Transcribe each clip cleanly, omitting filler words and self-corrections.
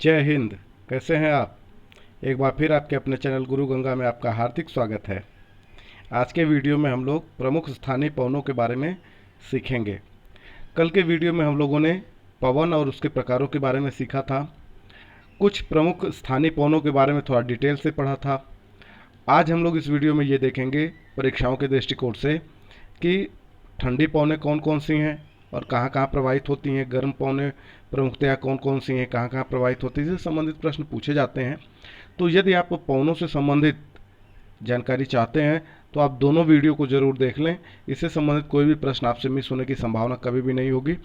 जय हिंद। कैसे हैं आप? एक बार फिर आपके अपने चैनल गुरु गंगा में आपका हार्दिक स्वागत है। आज के वीडियो में हम लोग प्रमुख स्थानीय पवनों के बारे में सीखेंगे। कल के वीडियो में हम लोगों ने पवन और उसके प्रकारों के बारे में सीखा था। कुछ प्रमुख स्थानीय पवनों के बारे में थोड़ा डिटेल से पढ़ा था। आज हम लोग इस वीडियो में ये देखेंगे परीक्षाओं के दृष्टिकोण से कि ठंडी पवनें कौन कौन सी हैं और कहाँ कहाँ प्रवाहित होती हैं, गर्म पवनें प्रमुखतया कौन कौन सी हैं, कहाँ कहाँ प्रवाहित होती हैं, इससे संबंधित प्रश्न पूछे जाते हैं। तो यदि आप पवनों से संबंधित जानकारी चाहते हैं तो आप दोनों वीडियो को ज़रूर देख लें। इससे संबंधित कोई भी प्रश्न आपसे मिस होने की संभावना कभी भी नहीं होगी।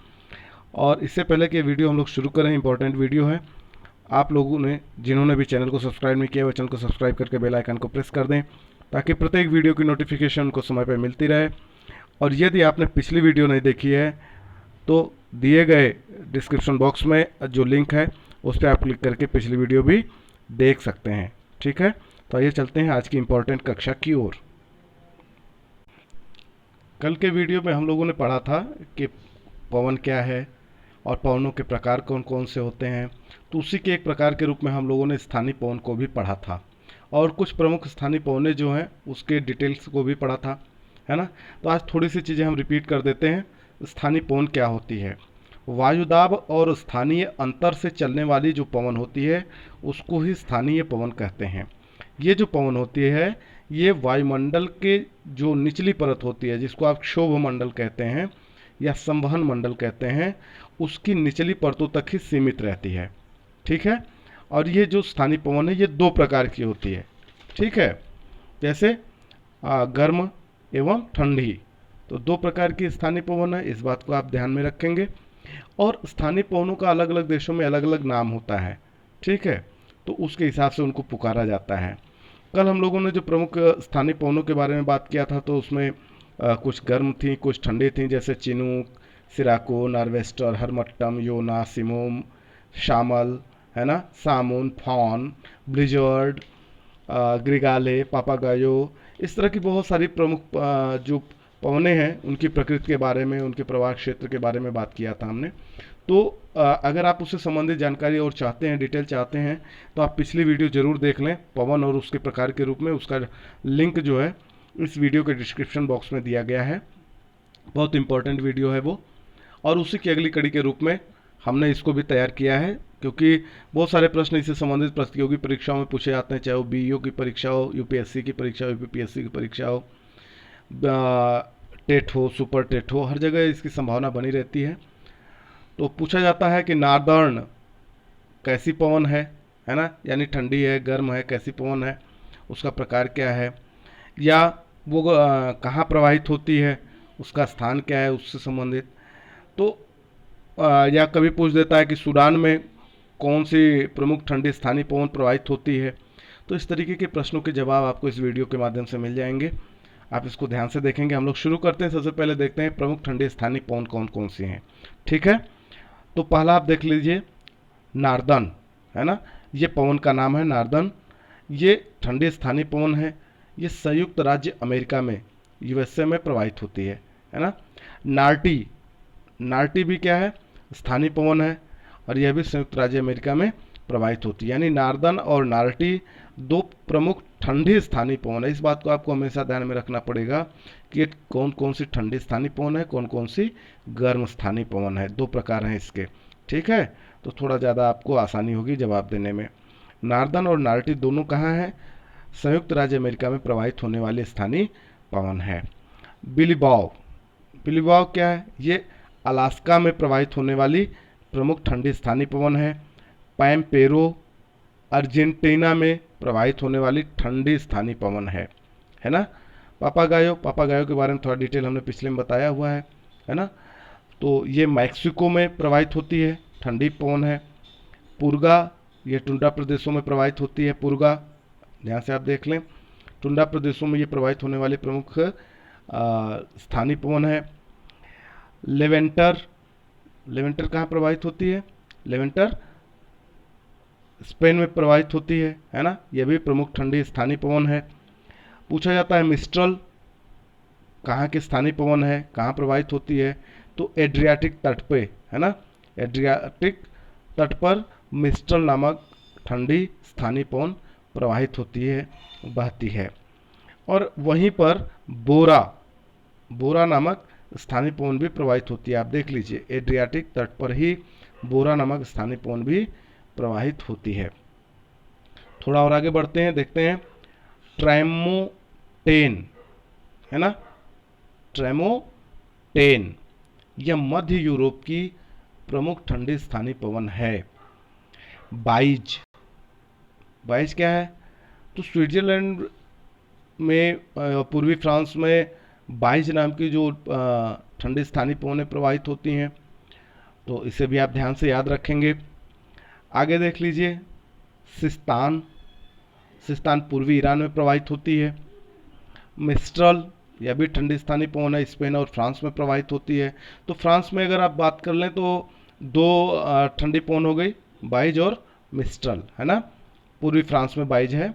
और इससे पहले कि वीडियो हम लोग शुरू करें, इंपॉर्टेंट वीडियो है। आप लोगों ने जिन्होंने भी चैनल को सब्सक्राइब नहीं किया वो चैनल को सब्सक्राइब करके बेल आइकन को प्रेस कर दें ताकि प्रत्येक वीडियो की नोटिफिकेशन उनको समय पर मिलती रहे। और यदि आपने पिछली वीडियो नहीं देखी है तो दिए गए डिस्क्रिप्शन बॉक्स में जो लिंक है उस पर आप क्लिक करके पिछली वीडियो भी देख सकते हैं। ठीक है, तो आइए चलते हैं आज की इम्पोर्टेंट कक्षा की ओर। कल के वीडियो में हम लोगों ने पढ़ा था कि पवन क्या है और पवनों के प्रकार कौन कौन से होते हैं। तो उसी के एक प्रकार के रूप में हम लोगों ने स्थानीय पवन को भी पढ़ा था और कुछ प्रमुख स्थानीय पवनें जो हैं उसके डिटेल्स को भी पढ़ा था, है ना। तो आज थोड़ी सी चीज़ें हम रिपीट कर देते हैं। स्थानीय पवन क्या होती है? वायुदाब और स्थानीय अंतर से चलने वाली जो पवन होती है उसको ही स्थानीय पवन कहते हैं। ये जो पवन होती है ये वायुमंडल के जो निचली परत होती है जिसको आप क्षोभ मंडल कहते हैं या संवहन मंडल कहते हैं, उसकी निचली परतों तक ही सीमित रहती है। ठीक है, और ये जो स्थानीय पवन है ये दो प्रकार की होती है। ठीक है, जैसे गर्म एवं ठंडी, तो दो प्रकार की स्थानीय पवन है, इस बात को आप ध्यान में रखेंगे। और स्थानीय पवनों का अलग अलग देशों में अलग अलग नाम होता है। ठीक है, तो उसके हिसाब से उनको पुकारा जाता है। कल हम लोगों ने जो प्रमुख स्थानीय पवनों के बारे में बात किया था तो उसमें कुछ गर्म थी कुछ ठंडी थी, जैसे चिनूक, सिराको, नार्वेस्टर, हरमट्टम, योना, सिमोम, शामल, है ना, सामुन, फॉन, ब्लिजर्ड, ग्रिगाले, पापागायो। इस तरह की बहुत सारी प्रमुख जो पवनें हैं उनकी प्रकृति के बारे में, उनके प्रवाह क्षेत्र के बारे में बात किया था हमने। तो अगर आप उससे संबंधित जानकारी और चाहते हैं, डिटेल चाहते हैं, तो आप पिछली वीडियो जरूर देख लें पवन और उसके प्रकार के रूप में। उसका लिंक जो है इस वीडियो के डिस्क्रिप्शन बॉक्स में दिया गया है। बहुत इंपॉर्टेंट वीडियो है वो। और उसी की अगली कड़ी के रूप में हमने इसको भी तैयार किया है क्योंकि बहुत सारे प्रश्न इससे संबंधित प्रतियोगी परीक्षाओं में पूछे जाते हैं, चाहे वो बीईओ की परीक्षा हो, यूपीएससी की परीक्षा हो, यूपीपीएससी की परीक्षा हो, टेट हो, सुपर टेट हो, हर जगह इसकी संभावना बनी रहती है। तो पूछा जाता है कि नार्दर्न कैसी पवन है ना, यानी ठंडी है, गर्म है, कैसी पवन है, उसका प्रकार क्या है, या वो कहाँ प्रवाहित होती है, उसका स्थान क्या है, उससे संबंधित। तो या कभी पूछ देता है कि सूडान में कौन सी प्रमुख ठंडी स्थानीय पवन प्रवाहित होती है। तो इस तरीके के प्रश्नों के जवाब आपको इस वीडियो के माध्यम से मिल जाएंगे। आप इसको ध्यान से देखेंगे। हम लोग शुरू करते हैं। सबसे पहले देखते हैं प्रमुख ठंडी स्थानीय पवन कौन कौन सी हैं। ठीक है, तो पहला आप देख लीजिए नार्दन, है ना, ये पवन का नाम है नार्दन। ये ठंडी स्थानीय पवन है। ये संयुक्त राज्य अमेरिका में, यूएसए में प्रवाहित होती है ना। नार्टी, नार्टी भी क्या है, स्थानीय पवन है और यह भी संयुक्त राज्य अमेरिका में प्रवाहित होती है। यानी नार्दन और नार्टी दो प्रमुख ठंडी स्थानीय पवन है। इस बात को आपको हमेशा ध्यान में रखना पड़ेगा कि कौन कौन सी ठंडी स्थानीय पवन है, कौन कौन सी गर्म स्थानीय पवन है। दो प्रकार हैं इसके। ठीक है, तो थोड़ा ज़्यादा आपको आसानी होगी जवाब देने में। नार्दन और नार्टी दोनों कहाँ हैं? संयुक्त राज्य अमेरिका में प्रवाहित होने वाले स्थानीय पवन है। बिलीबाव, बिलीबाव क्या है? ये अलास्का में प्रवाहित होने वाली प्रमुख ठंडी स्थानीय पवन है। पैम्पेरो, अर्जेंटीना में प्रवाहित होने वाली ठंडी स्थानीय पवन है ना। पापागायो, पापागायो के बारे में थोड़ा डिटेल हमने पिछले में बताया हुआ है ना। तो ये मैक्सिको में प्रवाहित होती है, ठंडी पवन है। पुर्गा, ये टुंड्रा प्रदेशों में प्रवाहित होती है। पुर्गा ध्यान से आप देख लें, टुंड्रा प्रदेशों में ये प्रवाहित होने वाली प्रमुख स्थानीय पवन है। लेवेंटर, लेवेंटर कहाँ प्रवाहित होती है? लेवेंटर स्पेन में प्रवाहित होती है ना। यह भी प्रमुख ठंडी स्थानीय पवन है। पूछा जाता है मिस्ट्रल कहाँ की स्थानीय पवन है, कहाँ प्रवाहित होती है? तो एड्रियाटिक तट पे, है ना, एड्रियाटिक तट पर मिस्ट्रल नामक ठंडी स्थानीय पवन प्रवाहित होती है, बहती है। और वहीं पर बोरा बोरा नामक स्थानीय पवन भी प्रवाहित होती है। आप देख लीजिए, एड्रियाटिक तट पर ही बोरा नामक स्थानीय पवन भी प्रवाहित होती है। थोड़ा और आगे बढ़ते हैं, देखते हैं ट्रैमोटेन, है ना, ट्रैमोटेन यह मध्य यूरोप की प्रमुख ठंडी स्थानीय पवन है। बाइज बाइज क्या है? तो स्विट्जरलैंड में पूर्वी फ्रांस में बाइज नाम की जो ठंडी स्थानीय पवनें प्रवाहित होती हैं, तो इसे भी आप ध्यान से याद रखेंगे। आगे देख लीजिए, सिस्तान सिस्तान पूर्वी ईरान में प्रवाहित होती है। मिस्ट्रल यह भी ठंडी स्थानीय पवन है, स्पेन और फ्रांस में प्रवाहित होती है। तो फ्रांस में अगर आप बात कर लें तो दो ठंडी पवन हो गई, बाइज और मिस्ट्रल, है ना। पूर्वी फ्रांस में बाइज है,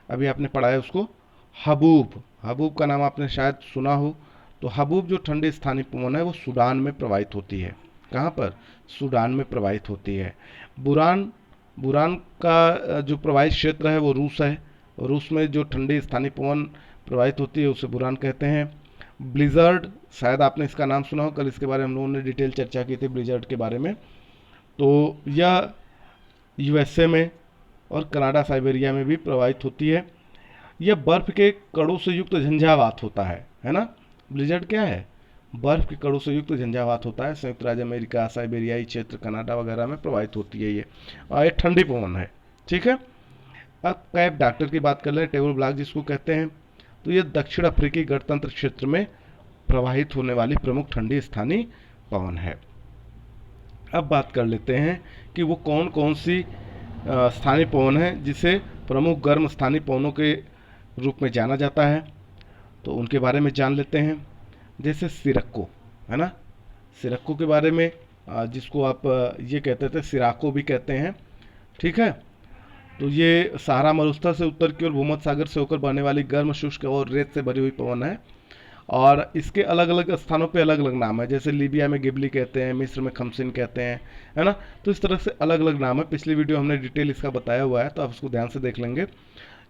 अभी आपने पढ़ा है उसको। हबूब हबूब का नाम आपने शायद सुना हो। तो हबूब जो ठंडी स्थानीय पवन है वो सूडान में प्रवाहित होती है। कहाँ पर? सूडान में प्रवाहित होती है। बुरान बुरान का जो प्रवाहित क्षेत्र है वो रूस है। रूस में जो ठंडी स्थानीय पवन प्रवाहित होती है उसे बुरान कहते हैं। ब्लिजर्ड, शायद आपने इसका नाम सुना हो, कल इसके बारे में हम लोगों ने डिटेल चर्चा की थी ब्लिजर्ड के बारे में। तो यह यूएसए में और कनाडा साइबेरिया में भी प्रवाहित होती है। यह बर्फ के कणों से युक्त झंझावात होता है ना। ब्लिजर्ड क्या है? बर्फ के कणों से युक्त झंझावात होता है। संयुक्त राज्य अमेरिका, साइबेरियाई क्षेत्र, कनाडा वगैरह में प्रवाहित होती है ये, और ये ठंडी पवन है। ठीक है। अब कैप डॉक्टर की बात कर लें, टेबल ब्लॉक जिसको कहते हैं, तो ये दक्षिण अफ्रीकी गणतंत्र क्षेत्र में प्रवाहित होने वाली प्रमुख ठंडी स्थानीय पवन है। अब बात कर लेते हैं कि वो कौन कौन सी स्थानीय पवन है जिसे प्रमुख गर्म स्थानीय पवनों के रूप में जाना जाता है। तो उनके बारे में जान लेते हैं। जैसे सिरक्को, है ना, सिरक्को के बारे में, जिसको आप ये कहते थे सिराको भी कहते हैं। ठीक है। तो ये सहारा मरुस्थल से उत्तर की ओर भूमध्य सागर से होकर बहने वाली गर्म शुष्क और रेत से भरी हुई पवन है। और इसके अलग अलग स्थानों पे अलग अलग नाम है। जैसे लीबिया में गिबली कहते हैं, मिस्र में खमसिन कहते हैं, है ना। तो इस तरह से अलग अलग नाम है। पिछली वीडियो हमने डिटेल इसका बताया हुआ है, तो आप उसको ध्यान से देख लेंगे।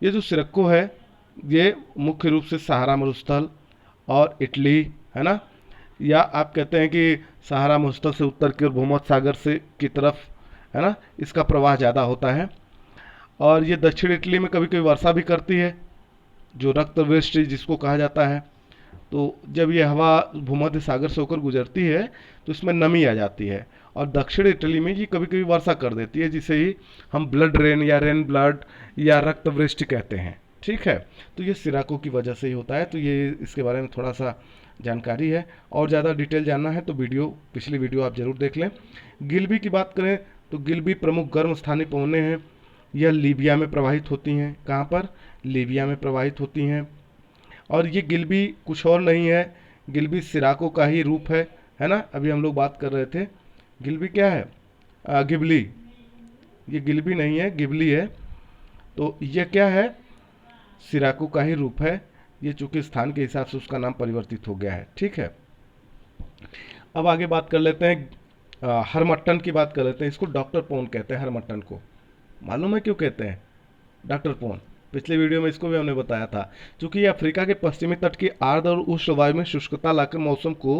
ये जो सिरक्को है ये मुख्य रूप से सहारा मरुस्थल और इटली, है ना, या आप कहते हैं कि सहारा मरुस्थल से उत्तर की ओर भूमध्य सागर से की तरफ, है ना, इसका प्रवाह ज़्यादा होता है। और ये दक्षिण इटली में कभी कभी वर्षा भी करती है, जो रक्तवृष्टि जिसको कहा जाता है। तो जब ये हवा भूमध्य सागर से होकर गुजरती है तो इसमें नमी आ जाती है, और दक्षिण इटली में ये कभी कभी वर्षा कर देती है, जिसे ही हम ब्लड रेन या रेन ब्लड या रक्तवृष्टि कहते हैं। ठीक है। तो ये सिराको की वजह से ही होता है। तो ये इसके बारे में थोड़ा सा जानकारी है, और ज़्यादा डिटेल जानना है तो पिछली वीडियो आप जरूर देख लें। गिल्बी की बात करें तो गिल्बी प्रमुख गर्म स्थानीय पवनें हैं। यह लीबिया में प्रवाहित होती हैं। कहाँ पर? लीबिया में प्रवाहित होती हैं। और ये गिल्बी कुछ और नहीं है, गिल्बी सिराको का ही रूप है ना। अभी हम लोग बात कर रहे थे, गिल्बी क्या है? गिबली। ये गिल्बी नहीं है, गिबली है। तो ये क्या है? सिराको का ही रूप है। ये चूंकि स्थान के हिसाब से उसका नाम परिवर्तित हो गया है। ठीक है। अब आगे बात कर लेते हैं, हरमट्टन की बात कर लेते हैं। इसको डॉक्टर पवन कहते हैं, हरमट्टन को। मालूम है क्यों कहते हैं डॉक्टर पवन? पिछले वीडियो में इसको भी हमने बताया था। क्योंकि ये अफ्रीका के पश्चिमी तट की आर्द्र और उष्ण वायु में शुष्कता लाकर मौसम को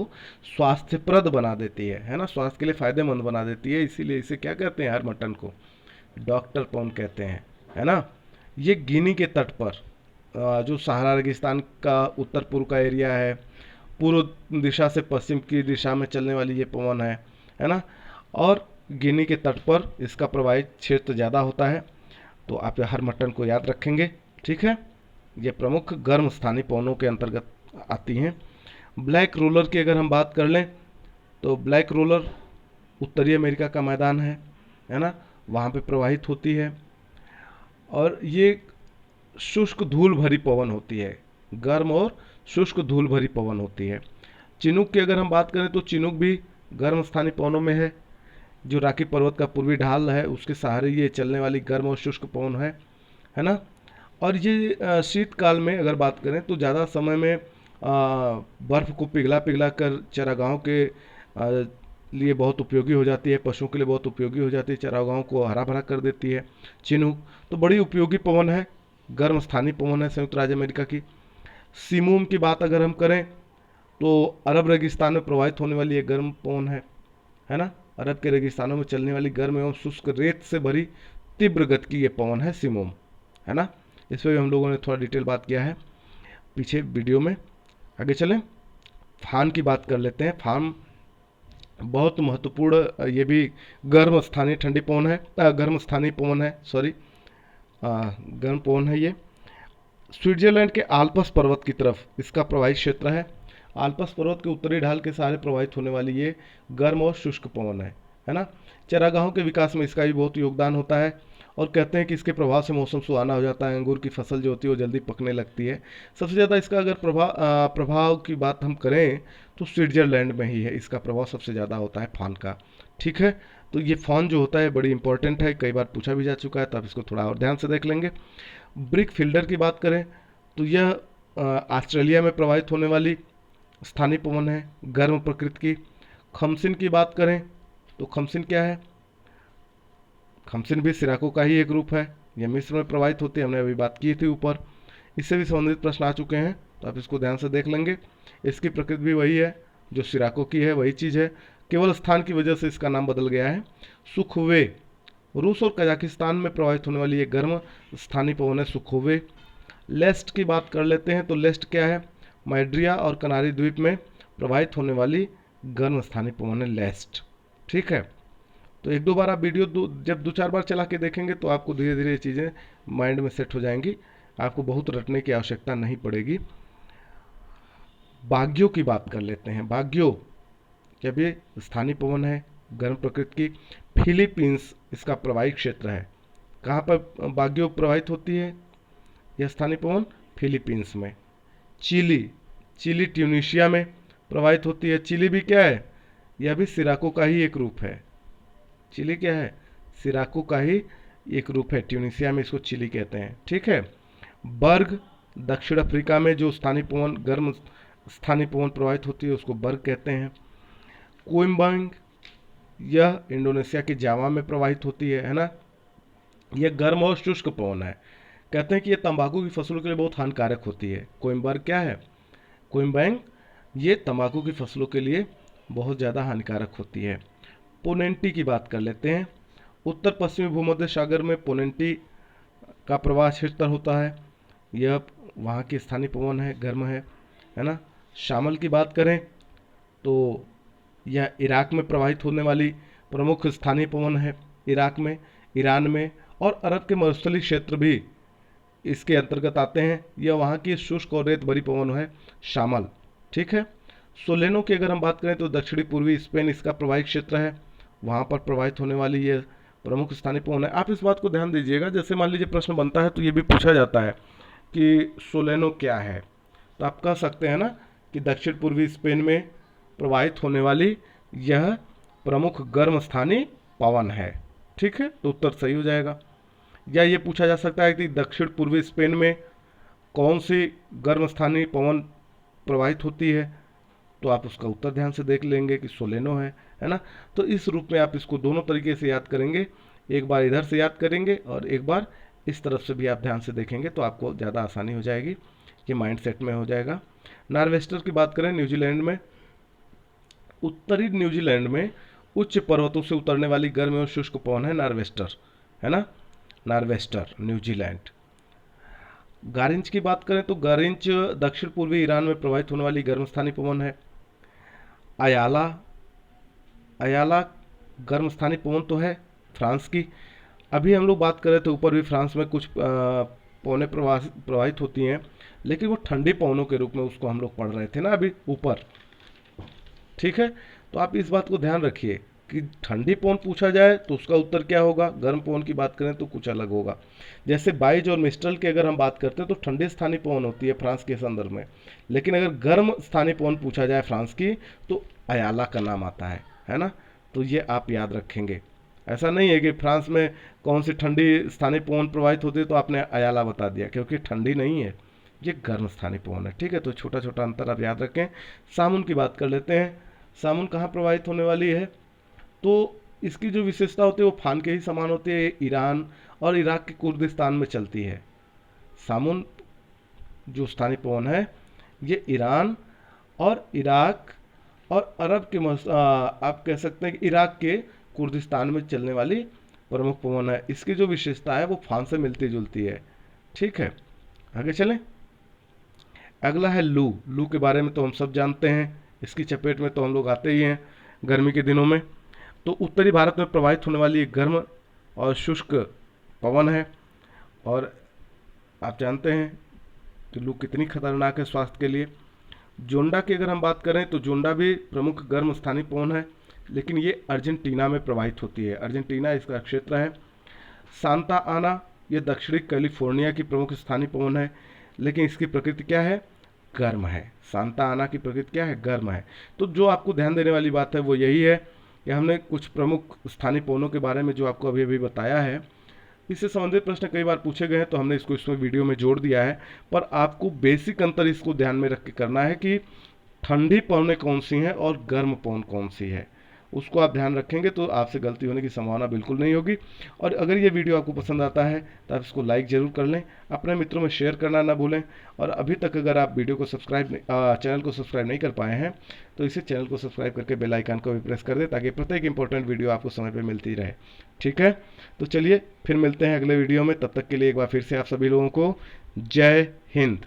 स्वास्थ्यप्रद बना देती है ना, स्वास्थ्य के लिए फायदेमंद बना देती है। इसीलिए इसे क्या कहते हैं? हरमट्टन को डॉक्टर पवन कहते हैं, है ना। ये गिनी के तट पर, जो सहारा रेगिस्तान का उत्तर पूर्व का एरिया है, पूर्व दिशा से पश्चिम की दिशा में चलने वाली ये पवन है ना। और गिनी के तट पर इसका प्रवाहित क्षेत्र ज़्यादा होता है। तो आप हरमट्टन को याद रखेंगे। ठीक है। ये प्रमुख गर्म स्थानीय पवनों के अंतर्गत आती हैं। ब्लैक रोलर की अगर हम बात कर लें तो ब्लैक रोलर उत्तरी अमेरिका का मैदान है ना, वहाँ पे प्रवाहित होती है। और ये शुष्क धूल भरी पवन होती है, गर्म और शुष्क धूल भरी पवन होती है। चिनूक की अगर हम बात करें तो चिनूक भी गर्म स्थानीय पवनों में है। जो राकी पर्वत का पूर्वी ढाल है उसके सहारे ये चलने वाली गर्म और शुष्क पवन है ना। और ये शीतकाल में अगर बात करें तो ज़्यादा समय में बर्फ़ को पिघला कर चारागाहों के लिए बहुत उपयोगी हो जाती है, पशुओं के लिए बहुत उपयोगी हो जाती है, चरागाहों को हरा भरा कर देती है। चिनूक तो बड़ी उपयोगी पवन है, गर्म स्थानीय पवन है संयुक्त राज्य अमेरिका की। सिमूम की बात अगर हम करें तो अरब रेगिस्तान में प्रवाहित होने वाली एक गर्म पवन है ना। अरब के रेगिस्तानों में चलने वाली गर्म एवं शुष्क रेत से भरी तीव्र गति की ये पवन है सिमोम, है ना। इस पर भी हम लोगों ने थोड़ा डिटेल बात किया है पीछे वीडियो में। आगे चलें, फान की बात कर लेते हैं। फान बहुत महत्वपूर्ण, ये भी गर्म स्थानीय ठंडी पवन है, गर्म स्थानीय पवन है, सॉरी, गर्म पवन है ये। स्विट्जरलैंड के आल्प्स पर्वत की तरफ इसका प्रवाही क्षेत्र है। आल्प्स पर्वत के उत्तरी ढाल के सहारे प्रवाहित होने वाली ये गर्म और शुष्क पवन है ना। चरागाहों के विकास में इसका भी बहुत योगदान होता है और कहते हैं कि इसके प्रभाव से मौसम सुहाना हो जाता है, अंगूर की फसल जो होती है वो जल्दी पकने लगती है। सबसे ज़्यादा इसका अगर प्रभाव की बात हम करें तो स्विट्जरलैंड में ही है, इसका प्रभाव सबसे ज़्यादा होता है फान का। ठीक है, तो ये फान जो होता है बड़ी इंपॉर्टेंट है, कई बार पूछा भी जा चुका है, तो आप इसको थोड़ा और ध्यान से देख लेंगे। ब्रिक फिल्डर की बात करें तो यह ऑस्ट्रेलिया में प्रवाहित होने वाली स्थानीय पवन है, गर्म प्रकृति की। खमसिन की बात करें तो खमसिन क्या है, खमसिन भी सिराको का ही एक रूप है, यह मिस्र में प्रवाहित होती है, हमने अभी बात की थी ऊपर। इससे भी संबंधित प्रश्न आ चुके हैं, तो आप इसको ध्यान से देख लेंगे। इसकी प्रकृति भी वही है जो सिराको की है, वही चीज़ है, केवल स्थान की वजह से इसका नाम बदल गया है। सुखोवे रूस और कजाकिस्तान में प्रवाहित होने वाली एक गर्म स्थानीय पवन है सुखोवे। लेस्ट की बात कर लेते हैं तो लेस्ट क्या है, मैड्रिया और कनारी द्वीप में प्रवाहित होने वाली गर्म स्थानीय पवन है लेस्ट। ठीक है, तो एक दो बार आप वीडियो जब दो चार बार चला के देखेंगे तो आपको धीरे धीरे ये चीज़ें माइंड में सेट हो जाएंगी, आपको बहुत रटने की आवश्यकता नहीं पड़ेगी। बाग्यो की बात कर लेते हैं। बाग्यो क्या भी स्थानीय पवन है, गर्म प्रकृति की। फिलीपींस इसका प्रवाही क्षेत्र है। कहाँ पर बाग्यो प्रवाहित होती है यह स्थानीय पवन, फिलीपींस में। चिली ट्यूनीशिया में प्रवाहित होती है। चिली भी क्या है, यह भी सिराको का ही एक रूप है। चिली क्या है, सिराको का ही एक रूप है, ट्यूनीशिया में इसको चिली कहते हैं। ठीक है, बर्ग दक्षिण अफ्रीका में जो स्थानीय पवन गर्म स्थानीय पवन प्रवाहित होती है उसको बर्ग कहते हैं। कोइम्बांग यह इंडोनेशिया के जावा में प्रवाहित होती है ना। यह गर्म और शुष्क पवन है, कहते हैं कि यह तंबाकू की फसलों के लिए बहुत हानिकारक होती है। कोइम्बर्ग क्या है, कोइम्बैंग ये तंबाकू की फसलों के लिए बहुत ज़्यादा हानिकारक होती है। पोनेंटी की बात कर लेते हैं। उत्तर पश्चिमी भूमध्य सागर में पोनेंटी का प्रवाह क्षेत्र होता है, यह वहाँ की स्थानीय पवन है, गर्म है ना। शामल की बात करें तो यह इराक में प्रवाहित होने वाली प्रमुख स्थानीय पवन है, इराक में, ईरान में और अरब के मरुस्थलीय क्षेत्र भी इसके अंतर्गत आते हैं। यह वहाँ की शुष्क और रेत भरी पवन है शामल। ठीक है, सोलेनो की अगर हम बात करें तो दक्षिणी पूर्वी स्पेन इसका प्रवाही क्षेत्र है, वहाँ पर प्रवाहित होने वाली ये प्रमुख स्थानीय पवन है। आप इस बात को ध्यान दीजिएगा, जैसे मान लीजिए प्रश्न बनता है तो ये भी पूछा जाता है कि सोलेनो क्या है, तो आप कह सकते हैं ना कि दक्षिण पूर्वी स्पेन में प्रवाहित होने वाली यह प्रमुख गर्म स्थानीय पवन है। ठीक है, तो उत्तर सही हो जाएगा। या ये पूछा जा सकता है कि दक्षिण पूर्वी स्पेन में कौन सी गर्म स्थानीय पवन प्रवाहित होती है, तो आप उसका उत्तर ध्यान से देख लेंगे कि सोलेनो है ना। तो इस रूप में आप इसको दोनों तरीके से याद करेंगे, एक बार इधर से याद करेंगे और एक बार इस तरफ से भी आप ध्यान से देखेंगे, तो आपको ज़्यादा आसानी हो जाएगी, ये माइंड सेट में हो जाएगा। नॉर्वेस्टर की बात करें, न्यूजीलैंड में, उत्तरी न्यूजीलैंड में उच्च पर्वतों से उतरने वाली गर्म एवं शुष्क पवन है नॉर्वेस्टर, है ना, नॉर्वेस्टर न्यूजीलैंड। गारिंच की बात करें तो गारिंच दक्षिण पूर्वी ईरान में प्रवाहित होने वाली गर्म स्थानीय पवन है। अयाला गर्म स्थानीय पवन तो है फ्रांस की। अभी हम लोग बात कर रहे थे ऊपर भी फ्रांस में कुछ पवनें प्रवाहित होती हैं, लेकिन वो ठंडी पवनों के रूप में उसको हम लोग पढ़ रहे थे ना अभी ऊपर। ठीक है, तो आप इस बात को ध्यान रखिए कि ठंडी पवन पूछा जाए तो उसका उत्तर क्या होगा, गर्म पवन की बात करें तो कुछ अलग होगा। जैसे बाइज और मिस्ट्रल की अगर हम बात करते हैं तो ठंडी स्थानीय पवन होती है फ्रांस के संदर्भ में, लेकिन अगर गर्म स्थानीय पवन पूछा जाए फ्रांस की तो अयाला का नाम आता है ना। तो ये आप याद रखेंगे, ऐसा नहीं है कि फ्रांस में कौन सी ठंडी स्थानीय पवन प्रवाहित होती है तो आपने अयाला बता दिया, क्योंकि ठंडी नहीं है, ये गर्म स्थानीय पवन है। ठीक है, तो छोटा छोटा अंतर आप याद रखें। सामुन की बात कर लेते हैं। सामुन कहाँ प्रवाहित होने वाली है, तो इसकी जो विशेषता होती है वो फान के ही समान होती है। ये ईरान और इराक के कुर्दिस्तान में चलती है। सामुन जो स्थानीय पवन है ये ईरान और इराक और अरब के आप कह सकते हैं कि इराक के कुर्दिस्तान में चलने वाली प्रमुख पवन है। इसकी जो विशेषता है वो फान से मिलती जुलती है। ठीक है, आगे चलें। अगला है लू। लू के बारे में तो हम सब जानते हैं, इसकी चपेट में तो हम लोग आते ही हैं गर्मी के दिनों में। तो उत्तरी भारत में प्रवाहित होने वाली एक गर्म और शुष्क पवन है, और आप जानते हैं कि लू कितनी खतरनाक है स्वास्थ्य के लिए। जोंडा की अगर हम बात करें तो जोंडा भी प्रमुख गर्म स्थानीय पवन है, लेकिन ये अर्जेंटीना में प्रवाहित होती है। अर्जेंटीना इसका क्षेत्र है। सांता आना ये दक्षिणी कैलिफोर्निया की प्रमुख स्थानीय पवन है, लेकिन इसकी प्रकृति क्या है? गर्म है। सांता आना की प्रकृति क्या है? गर्म है। तो जो आपको ध्यान देने वाली बात है वो यही है कि हमने कुछ प्रमुख स्थानीय पवनों के बारे में जो आपको अभी अभी बताया है, इससे संबंधित प्रश्न कई बार पूछे गए हैं तो हमने इसको इसमें वीडियो में जोड़ दिया है। पर आपको बेसिक अंतर इसको ध्यान में रख के करना है कि ठंडी पवनें कौन सी हैं और गर्म पवन कौन सी है, उसको आप ध्यान रखेंगे तो आपसे गलती होने की संभावना बिल्कुल नहीं होगी। और अगर ये वीडियो आपको पसंद आता है तो आप इसको लाइक ज़रूर कर लें, अपने मित्रों में शेयर करना ना भूलें। और अभी तक अगर आप वीडियो को चैनल को सब्सक्राइब नहीं कर पाए हैं तो इसे चैनल को सब्सक्राइब करके बेल आइकन को भी प्रेस कर दें, ताकि प्रत्येक इंपॉर्टेंट वीडियो आपको समय पर मिलती रहे। ठीक है, तो चलिए फिर मिलते हैं अगले वीडियो में। तब तक के लिए एक बार फिर से आप सभी लोगों को जय हिंद।